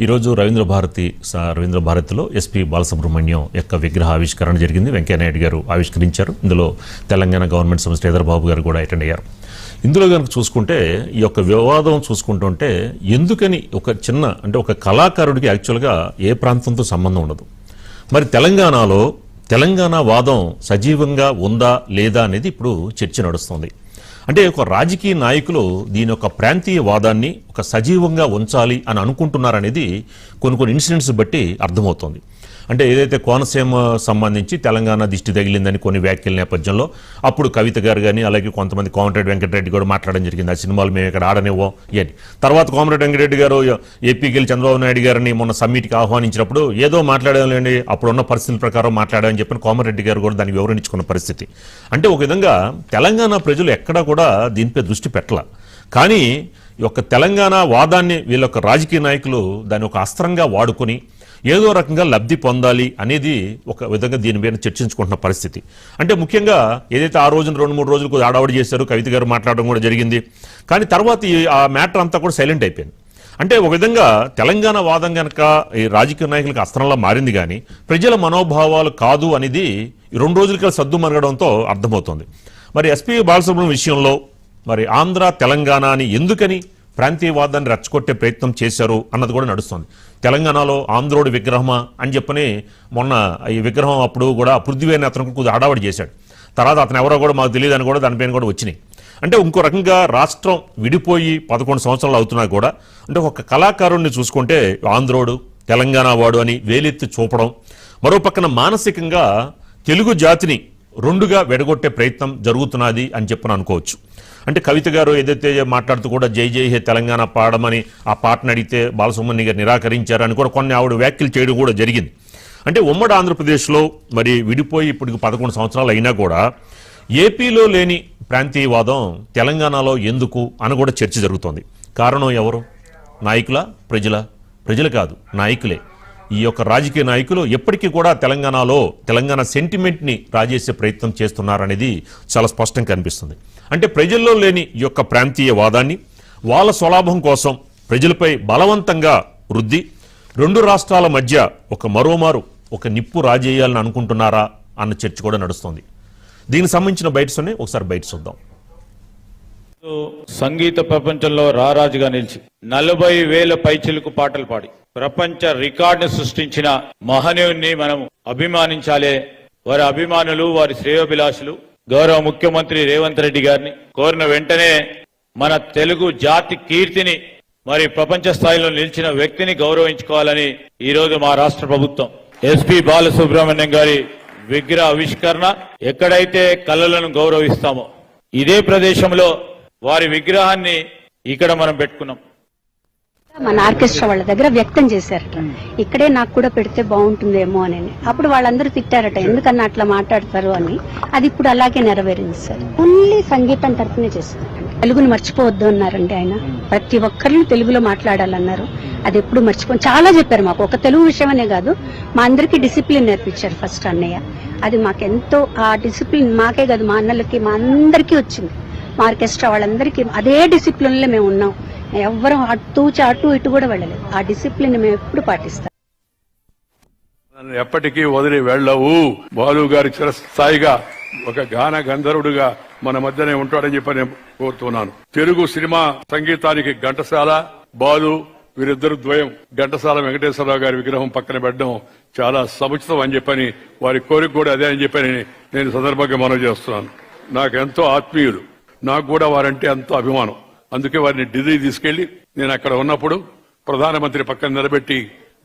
ఈరోజు రవీంద్ర భారతిలో ఎస్పీ బాలసుబ్రహ్మణ్యం యొక్క విగ్రహ ఆవిష్కరణ జరిగింది. వెంకయ్యనాయుడు గారు ఆవిష్కరించారు. ఇందులో తెలంగాణ గవర్నమెంట్ సంస్థ శ్రీధర్ బాబు గారు కూడా అటెండ్ అయ్యారు. ఇందులో కనుక చూసుకుంటే ఈ యొక్క వివాదం చూసుకుంటుంటే ఎందుకని ఒక కళాకారుడికి యాక్చువల్గా ఏ ప్రాంతంతో సంబంధం ఉండదు. మరి తెలంగాణ వాదం సజీవంగా ఉందా లేదా అనేది ఇప్పుడు చర్చ నడుస్తుంది. అంటే ఒక రాజకీయ నాయకులు దీని యొక్క ప్రాంతీయ వాదాన్ని ఒక సజీవంగా ఉంచాలి అని అనుకుంటున్నారనేది కొన్ని ఇన్సిడెంట్స్ బట్టి అర్థమవుతోంది. అంటే ఏదైతే కోనసీమ సంబంధించి తెలంగాణ దిష్టి తగిలిందని కొన్ని వ్యాఖ్యల నేపథ్యంలో అప్పుడు కవిత గారు కానీ అలాగే కొంతమంది కోమటిరెడ్డి వెంకటరెడ్డి కూడా మాట్లాడడం జరిగింది. ఆ సినిమాలు మేము ఇక్కడ ఆడనివ్వం అని. తర్వాత కోమటిరెడ్డి వెంకటరెడ్డి గారు ఏపీకి వెళ్ళి చంద్రబాబు నాయుడు గారిని మొన్న సమ్మిట్కి ఆహ్వానించినప్పుడు ఏదో మాట్లాడాలండి, అప్పుడున్న పరిస్థితుల ప్రకారం మాట్లాడాలని చెప్పిన కోమటిరెడ్డి గారు కూడా దాన్ని వివరించుకున్న పరిస్థితి. అంటే ఒక విధంగా తెలంగాణ ప్రజలు ఎక్కడా కూడా దీనిపై దృష్టి పెట్టాల. కానీ ఈ యొక్క తెలంగాణ వాదాన్ని వీళ్ళ రాజకీయ నాయకులు దాన్ని ఒక అస్త్రంగా వాడుకొని ఏదో రకంగా లబ్ధి పొందాలి అనేది ఒక విధంగా దీని మీద చర్చించుకుంటున్న పరిస్థితి. అంటే ముఖ్యంగా ఏదైతే ఆ రోజున 2-3 రోజులకు ఆడావడి చేశారు, కవిత గారు మాట్లాడడం కూడా జరిగింది. కానీ తర్వాత ఆ మ్యాటర్ అంతా కూడా సైలెంట్ అయిపోయింది. అంటే ఒక విధంగా తెలంగాణ వాదం కనుక ఈ రాజకీయ నాయకులకు అస్త్రంలా మారింది, కానీ ప్రజల మనోభావాలు కాదు అనేది 2 రోజులకి సద్దు మరగడంతో అర్థమవుతుంది. మరి ఎస్పీ బాలసుబ్రహ్మణ్యం విషయంలో మరి ఆంధ్ర తెలంగాణ అని ఎందుకని ప్రాంతీయవాదాన్ని రెచ్చగొట్టే ప్రయత్నం చేశారు అన్నది కూడా నడుస్తుంది. తెలంగాణలో ఆంధ్రోడి విగ్రహమా అని చెప్పని మొన్న ఈ విగ్రహం అప్పుడు కూడా పృథ్వీని అతను కొద్దిగా హడావడి చేశాడు. తర్వాత అతను ఎవరో కూడా మాకు తెలియదు అని కూడా దానిపైన కూడా వచ్చినాయి. అంటే ఇంకో రకంగా రాష్ట్రం విడిపోయి 11 సంవత్సరాలు అవుతున్నా కూడా అంటే ఒక కళాకారుణ్ణి చూసుకుంటే ఆంధ్రోడు తెలంగాణ వాడు అని వేలెత్తి చూపడం, మరో పక్కన మానసికంగా తెలుగు జాతిని రెండుగా వెడగొట్టే ప్రయత్నం జరుగుతున్నది అని చెప్పని అనుకోవచ్చు. అంటే కవిత గారు ఏదైతే మాట్లాడుతూ కూడా జై జై హే తెలంగాణ పాడమని ఆ పాటను అడిగితే బాలసుబ్రహ్మణ్యం గారు నిరాకరించారని కూడా కొన్ని ఆవిడ వ్యాఖ్యలు చేయడం కూడా జరిగింది. అంటే ఉమ్మడి ఆంధ్రప్రదేశ్లో మరి విడిపోయి ఇప్పటికి 11 సంవత్సరాలు అయినా కూడా ఏపీలో లేని ప్రాంతీయవాదం తెలంగాణలో ఎందుకు అని కూడా చర్చ జరుగుతోంది. కారణం ఎవరు? నాయకుల, ప్రజలు కాదు, నాయకులే. ఈ యొక్క రాజకీయ నాయకులు ఎప్పటికీ కూడా తెలంగాణ సెంటిమెంట్ని రాజేసే ప్రయత్నం చేస్తున్నారనేది చాలా స్పష్టంగా కనిపిస్తుంది. అంటే ప్రజల్లో లేని ఈ యొక్క ప్రాంతీయ వాదాన్ని వాళ్ళ స్వలాభం కోసం ప్రజలపై బలవంతంగా రుద్ది 2 రాష్ట్రాల మధ్య మరోమారు ఒక నిప్పు రాజేయాలని అనుకుంటున్నారా అన్న చర్చ కూడా నడుస్తుంది. దీనికి సంబంధించిన బయటనే ఒకసారి బయట చూద్దాం. సంగీత ప్రపంచంలో రారాజుగా నిలిచి 40,000 పైచిలుకు పాటలు పాడి ప్రపంచ రికార్డును సృష్టించిన మహనీయుణ్ణి మనం అభిమానించాలే. వారి అభిమానులు, వారి శ్రేయోభిలాషులు గౌరవ ముఖ్యమంత్రి రేవంత్ రెడ్డి గారిని కోరిన వెంటనే మన తెలుగు జాతి కీర్తిని మరి ప్రపంచ స్థాయిలో నిలిచిన వ్యక్తిని గౌరవించుకోవాలని ఈరోజు మా రాష్ట్ర ప్రభుత్వం ఎస్పీ బాలసుబ్రహ్మణ్యం గారి విగ్రహ ఆవిష్కరణ, ఎక్కడైతే కళలను గౌరవిస్తామో ఇదే ప్రదేశంలో వారి విగ్రహాన్ని ఇక్కడ మనం పెట్టుకున్నాం. మన ఆర్కెస్ట్రా వాళ్ళ దగ్గర వ్యక్తం చేశారట, ఇక్కడే నాకు కూడా పెడితే బాగుంటుందేమో అని. అప్పుడు వాళ్ళందరూ తిట్టారట, ఎందుకన్నా అట్లా మాట్లాడతారు అని. అది ఇప్పుడు అలాగే నెరవేరింది సార్. ఓన్లీ సంగీతం తరఫునే చేశారు. తెలుగును మర్చిపోవద్దు అన్నారండి ఆయన. ప్రతి ఒక్కరిని తెలుగులో మాట్లాడాలన్నారు. అది ఎప్పుడు చాలా చెప్పారు మాకు. ఒక తెలుగు విషయమనే కాదు, మా అందరికీ డిసిప్లిన్ నేర్పించారు ఫస్ట్ అన్నయ్య. అది మాకెంతో, ఆ డిసిప్లిన్ మాకే కాదు మా అన్నలకి మా అందరికీ వచ్చింది. మా ఆర్కెస్ట్రా వాళ్ళందరికీ అదే డిసిప్లిన్ లో మేము ఉన్నాం. ఎవ్వరూ అటు ఇటు కూడా వెళ్ళలేదు. ఆ డిసిప్లిన్ మేము ఎప్పుడు పాటిస్తాం. ఎప్పటికీ వదిలి వెళ్ళవు. బాలు గారి చిరస్థాయిగా ఒక గాన గంధర్వుడుగా మన మధ్యనే ఉంటాడని చెప్పి నేను కోరుతున్నాను. తెలుగు సినిమా సంగీతానికి ఘంటసాల, బాలు వీరిద్దరు ద్వయం. ఘంటసాల వెంకటేశ్వరరావు గారి విగ్రహం పక్కన పెట్టడం చాలా సముచితం అని చెప్పని, వారి కోరిక కూడా అదే అని చెప్పని నేను సందర్భంగా మనవి చేస్తున్నాను. నాకెంతో ఆత్మీయులు, నాకు కూడా వారంటే ఎంతో అభిమానం. అందుకే వారిని ఢిల్లీ తీసుకెళ్లి నేను అక్కడ ఉన్నప్పుడు ప్రధానమంత్రి పక్కన నిలబెట్టి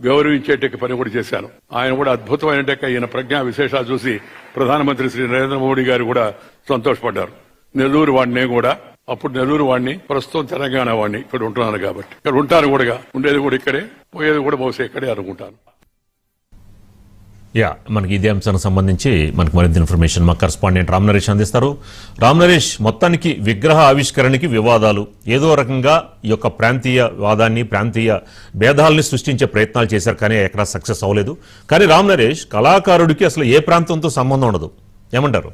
గౌరవించేట పని కూడా చేశాను. ఆయన కూడా అద్భుతమైన ఈయన ప్రజ్ఞా విశేషాలు చూసి ప్రధానమంత్రి శ్రీ నరేంద్ర మోడీ గారు కూడా సంతోషపడ్డారు. నెల్లూరు వాడినే కూడా, అప్పుడు నెల్లూరు వాడిని, ప్రస్తుతం తెలంగాణ వాడిని. ఇక్కడ ఉంటున్నాను కాబట్టి ఇక్కడ ఉంటాను కూడా, ఉండేది కూడా ఇక్కడే, పోయేది కూడా బహుశా ఇక్కడే అనుకుంటాను. మనకి ఇదే అంశానికి సంబంధించి మనకు మరింత ఇన్ఫర్మేషన్ మా కరెస్పాండెంట్ రామ్ నరేష్ అందిస్తారు. రామ్ నరేష్, మొత్తానికి విగ్రహ ఆవిష్కరణకి వివాదాలు ఏదో రకంగా ఈ యొక్క ప్రాంతీయ వాదాన్ని, ప్రాంతీయ భేదాలని సృష్టించే ప్రయత్నాలు చేశారు, కానీ ఎక్కడా సక్సెస్ అవ్వలేదు. కానీ రామ్ నరేష్, కళాకారుడికి అసలు ఏ ప్రాంతంతో సంబంధం ఉండదు, ఏమంటారు?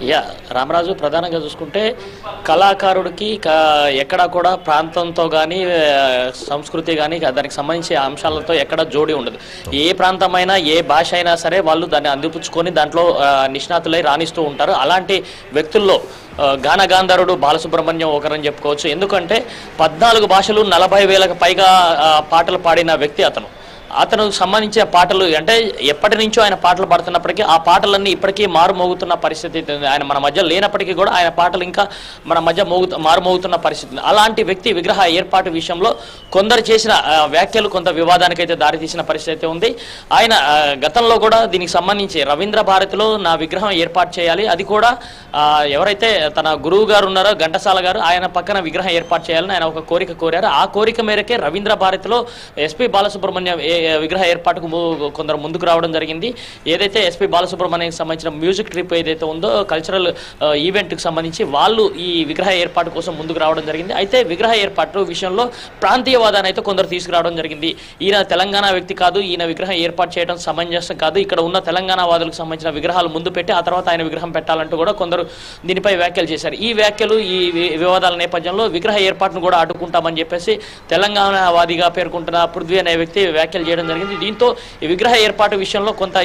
యా రామరాజు ప్రధానంగా చూసుకుంటే కళాకారుడికి ఎక్కడా కూడా ప్రాంతంతో కానీ సంస్కృతి కానీ దానికి సంబంధించిన అంశాలతో ఎక్కడ జోడి ఉండదు. ఏ ప్రాంతమైనా ఏ భాష అయినా సరే వాళ్ళు దాన్ని అందిపుచ్చుకొని దాంట్లో నిష్ణాతులై రాణిస్తూ ఉంటారు. అలాంటి వ్యక్తుల్లో గానగాంధరుడు బాలసుబ్రహ్మణ్యం ఒకరని చెప్పుకోవచ్చు. ఎందుకంటే 14 భాషలు 40,000కు పైగా పాటలు పాడిన వ్యక్తి అతను సంబంధించిన పాటలు అంటే ఎప్పటి నుంచో ఆయన పాటలు పాడుతున్నప్పటికీ ఆ పాటలన్నీ ఇప్పటికీ మారుమోగుతున్న పరిస్థితి. ఆయన మన మధ్య లేనప్పటికీ కూడా ఆయన పాటలు ఇంకా మన మధ్య మారుమోగుతున్న పరిస్థితి. అలాంటి వ్యక్తి విగ్రహ ఏర్పాటు విషయంలో కొందరు చేసిన వ్యాఖ్యలు కొంత వివాదానికైతే దారితీసిన పరిస్థితి ఉంది. ఆయన గతంలో కూడా దీనికి సంబంధించి రవీంద్ర భారతిలో నా విగ్రహం ఏర్పాటు చేయాలి, అది కూడా ఎవరైతే తన గురువు గారు ఉన్నారో ఘంటసాల గారు ఆయన పక్కన విగ్రహం ఏర్పాటు చేయాలని ఆయన ఒక కోరిక కోరారు. ఆ కోరిక మేరకే రవీంద్ర భారతిలో ఎస్పి బాలసుబ్రహ్మణ్యం విగ్రహ ఏర్పాటుకు కొందరు ముందుకు రావడం జరిగింది. ఏదైతే ఎస్పి బాలసుబ్రహ్మణ్యానికి సంబంధించిన మ్యూజిక్ ట్రిప్ ఏదైతే ఉందో కల్చరల్ ఈవెంట్కి సంబంధించి వాళ్ళు ఈ విగ్రహ ఏర్పాటు కోసం ముందుకు రావడం జరిగింది. అయితే విగ్రహ ఏర్పాటు విషయంలో ప్రాంతీయవాదాన్ని అయితే కొందరు తీసుకురావడం జరిగింది. ఈయన తెలంగాణ వ్యక్తి కాదు, ఈయన విగ్రహం ఏర్పాటు చేయడం సమంజసం కాదు, ఇక్కడ ఉన్న తెలంగాణ వాదులకు సంబంధించిన విగ్రహాలు ముందు పెట్టి ఆ తర్వాత ఆయన విగ్రహం పెట్టాలంటూ కూడా కొందరు దీనిపై వ్యాఖ్యలు చేశారు. ఈ వ్యాఖ్యలు ఈ వివాదాల నేపథ్యంలో విగ్రహ ఏర్పాటును కూడా అడ్డుకుంటామని చెప్పేసి తెలంగాణవాదిగా పేర్కొంటున్న పృథ్వీ అనే వ్యక్తి వ్యాఖ్యలు చేయడం జరిగింది. దీంతో ఈ విగ్రహ ఏర్పాటు విషయంలో కొంత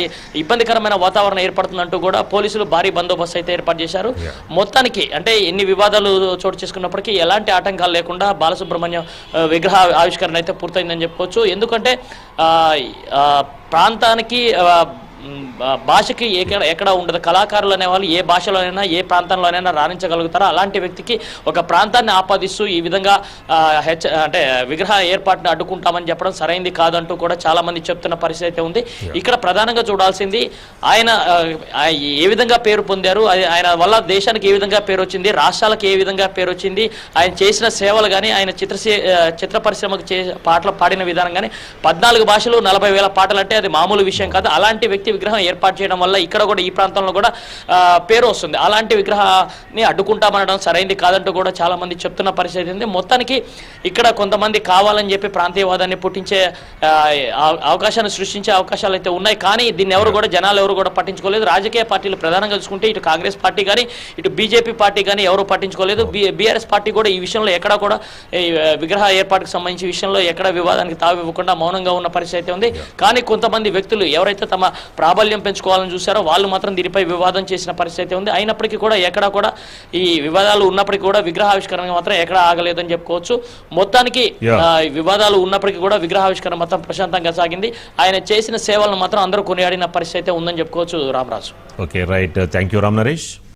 ఇబ్బందికరమైన వాతావరణం ఏర్పడుతుందంటూ కూడా పోలీసులు భారీ బందోబస్తు అయితే ఏర్పాటు చేశారు. మొత్తానికి అంటే ఎన్ని వివాదాలు చోటు చేసుకున్నప్పటికీ ఎలాంటి ఆటంకాలు లేకుండా బాలసుబ్రహ్మణ్యం విగ్రహ ఆవిష్కరణ అయితే పూర్తయిందని చెప్పుకోవచ్చు. ఎందుకంటే ప్రాంతానికి భాషకి ఎక్కడ ఉండదు. కళాకారులు అనేవాళ్ళు ఏ భాషలోనైనా ఏ ప్రాంతంలోనైనా రాణించగలుగుతారో అలాంటి వ్యక్తికి ఒక ప్రాంతాన్ని ఆపాదిస్తూ ఈ విధంగా అంటే విగ్రహ ఏర్పాటును అడ్డుకుంటామని చెప్పడం సరైంది కాదంటూ కూడా చాలా మంది చెప్తున్న పరిస్థితి అయితే ఉంది. ఇక్కడ ప్రధానంగా చూడాల్సింది ఆయన ఏ విధంగా పేరు పొందారు, ఆయన వల్ల దేశానికి ఏ విధంగా పేరు వచ్చింది, రాష్ట్రాలకు ఏ విధంగా పేరు వచ్చింది, ఆయన చేసిన సేవలు కానీ ఆయన చిత్ర పరిశ్రమకు పాటలు పాడిన విధానం కానీ 14 భాషలు 40,000 పాటలు అంటే అది మామూలు విషయం కాదు. అలాంటి వ్యక్తి విగ్రహం ఏర్పాటు చేయడం వల్ల ఇక్కడ కూడా ఈ ప్రాంతంలో కూడా పేరు వస్తుంది. అలాంటి విగ్రహాన్ని అడ్డుకుంటామనడం సరైంది కాదంటూ కూడా చాలా మంది చెప్తున్న పరిస్థితి ఉంది. మొత్తానికి ఇక్కడ కొంతమంది కావాలని చెప్పి ప్రాంతీయవాదాన్ని పుట్టించే అవకాశాన్ని సృష్టించే అవకాశాలు అయితే ఉన్నాయి. కానీ దీన్ని జనాలు ఎవరు కూడా పట్టించుకోలేదు. రాజకీయ పార్టీలు ప్రధానంగా చూసుకుంటే ఇటు కాంగ్రెస్ పార్టీ కానీ ఇటు బీజేపీ పార్టీ కానీ ఎవరు పట్టించుకోలేదు. బీఆర్ఎస్ పార్టీ కూడా ఈ విషయంలో ఎక్కడా కూడా విగ్రహ ఏర్పాటుకు సంబంధించి విషయంలో ఎక్కడ వివాదానికి తావివ్వకుండా మౌనంగా ఉన్న పరిస్థితి ఉంది. కానీ కొంతమంది వ్యక్తులు ఎవరైతే తమ ప్రాబల్యం పెంచుకోవాలని చూశారో వాళ్ళు మాత్రం దీనిపై వివాదం చేసిన పరిస్థితి ఉంది. అయినప్పటికీ కూడా ఎక్కడా కూడా ఈ వివాదాలు ఉన్నప్పటికీ కూడా విగ్రహావిష్కరణ మాత్రం ఎక్కడ ఆగలేదని చెప్పుకోవచ్చు. మొత్తానికి వివాదాలు ఉన్నప్పటికీ కూడా విగ్రహావిష్కరణ మాత్రం ప్రశాంతంగా సాగింది. ఆయన చేసిన సేవలను మాత్రం అందరూ కొనియాడిన పరిస్థితి ఉందని చెప్పుకోవచ్చు. Ramaraju. Okay, right. Thank you Ram Naresh.